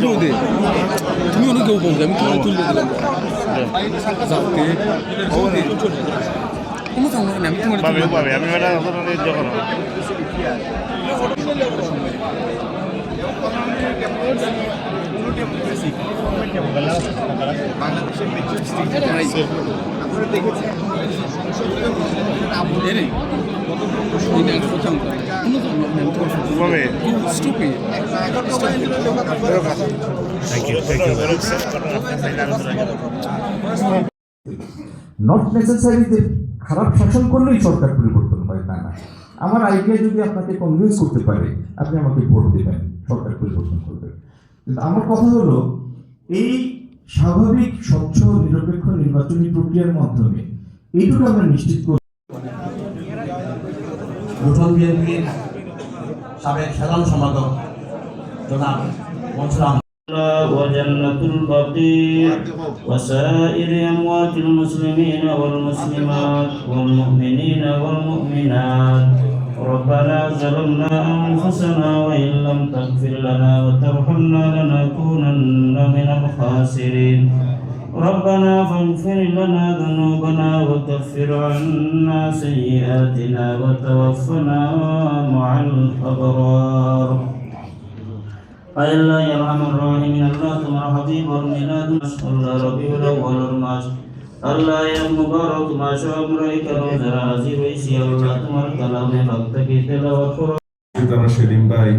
তুলবো দে তুমি অনেকেও বলবে আমি তোমার তুলবে দিলাম যাকে কোনো সমস্যা নেই আমি তোমার পাবে আমি বেটা যখন বাংলাদেশের মেট্রো স্টেশন আপনারা দেখেছেন নট নেসেসারি যে খারাপ শাসন করলেই সরকার পরিবর্তন হয় তা না। আমার আইডিয়া যদি আপনাকে কনভিন্স করতে পারে আপনি আমাকে ভোট দেবেন, সরকার পরিবর্তন করবেন। কিন্তু আমার কথা হলো এই স্বাভাবিক স্বচ্ছ নিরপেক্ষ নির্বাচনী প্রক্রিয়ার মাধ্যমে এইটুকু আমরা নিশ্চিত করি। নতুন বিএনপির সাবেক সাধারণ সম্পাদক জনাব মনসুর وجنة البقيع وسائر أموات المسلمين والمسلمات والمؤمنين والمؤمنات ربنا ظلمنا أنفسنا وإن لم تغفر لنا وترحمنا لنكونن من الخاسرين ربنا فاغفر لنا ذنوبنا وكفر عنا سيئاتنا وتوفنا مع الأبرار أي الله يا أرحم الراحمين الله تمہارا حبیب اور میلاد اللہ ربیع الاول اور ماش اللہ یا مبارک ماشاء امرئی کرو ذرا حاضر ہوئی اللہ تمہارا کلام حق کی تلاوت کرو সেলিম ভাই,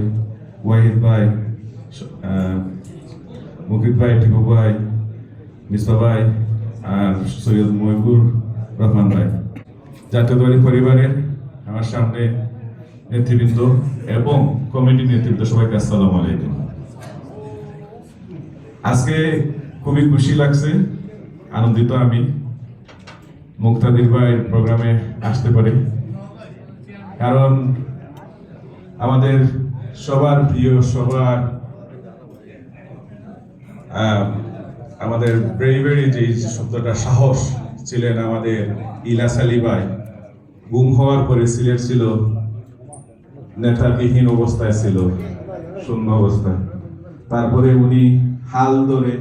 ওয়াহিদ ভাই, মুকিব ভাই, টিপু ভাই, মিসবা ভাই আর সৈয়দ মহিবুর রহমান ভাই, জাতীয়তাবাদী পরিবারের আমার সামনে নেতৃবৃন্দ এবং কমিটি নেতৃবৃন্দ, সবাইকে আসসালামু আলাইকুম। আজকে খুবই খুশি লাগছে, আনন্দিত আমি মুক্তাদির ভাইয়ের প্রোগ্রামে আসতে পারি, কারণ আমাদের সবার প্রিয়, সবার আমাদের ব্রেভেরি যে শব্দটা সাহস ছিলেন আমাদের ইলিয়াস আলী ভাই। গুম হওয়ার পরে সিলেট ছিল নেতাবিহীন অবস্থায়, ছিল শূন্য অবস্থায়, তারপরে উনি হাল ধরে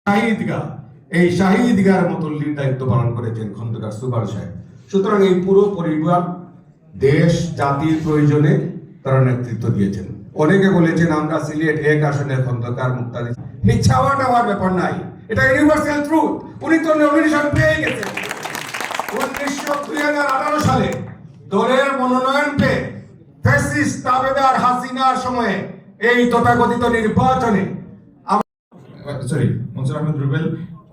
শাহিদগাহ, এই শাহিদগার মতো দায়িত্ব পালন করেছেন খন্দকার সুবার সাহেব। সুতরাং এই পুরো পরিবার দেশ জাতির প্রয়োজনে তারা নেতৃত্ব দিয়েছেন। অনেকে বলেছেন আমরা সিলেট এক আসনে খন্দকার মুক্তাদি, ইচ্ছাওয়া নেওয়ার ব্যাপার নাই, এটা ইউনিভার্সাল ট্রুথ। উনি তো নমিনেশন পেয়ে গেছেন 2018 সালে দলের মনোনয়ন পেয়ে ফ্যাসিস্ট তাবেদার হাসিনার সময়ে এই তথাকথিত নির্বাচনে মনসুর আহমেদ রুবেল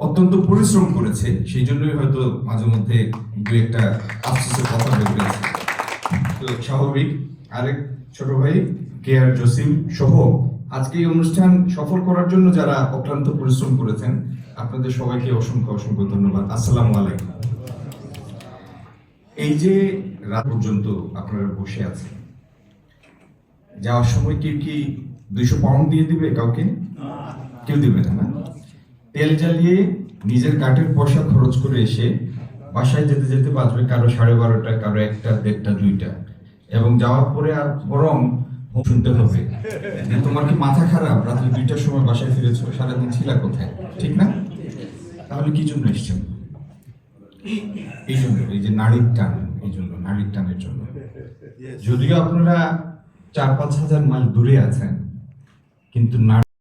অত্যন্ত পরিশ্রম করেছে, সেই জন্যই হয়তো মাঝে মধ্যে দু একটা আফসোসের কথা বেরিয়েছে। তো স্বাভাবিক। আরেক ছোট ভাই কে আর জসিম সহ আজকে এই অনুষ্ঠান সফল করার জন্য যারা অক্লান্ত পরিশ্রম করেছেন, আপনাদের সবাইকে অসংখ্য অসংখ্য ধন্যবাদ। আসসালামু আলাইকুম। এই যে রাত পর্যন্ত আপনারা বসে আছেন, যাওয়ার সময় কেউ কি 200 পাউন্ড দিয়ে দিবে? কাউকে কেউ দিবে না। তেল জ্বালিয়ে নিজের কাঠের পয়সা খরচ করে এসে বাসায় যেতে যেতে বাঁচবে কারো 12:30, কারো 1টা, 1:30, 2টা, এবং যাওয়ার পরে আর বরং শুনতে হবে যে তোমার কি মাথা খারাপ, রাত্রি 2টার সময় বাসায় ফিরেছো, সারাদিন ছিলা কোথায়, ঠিক না? তাহলে কি জন্য এসছেন? এই জন্য, এই যে নারীর টান, এই জন্য, নারীর টানের জন্য। যদিও আপনারা 4-5 হাজার মাইল দূরে আছেন, কিন্তু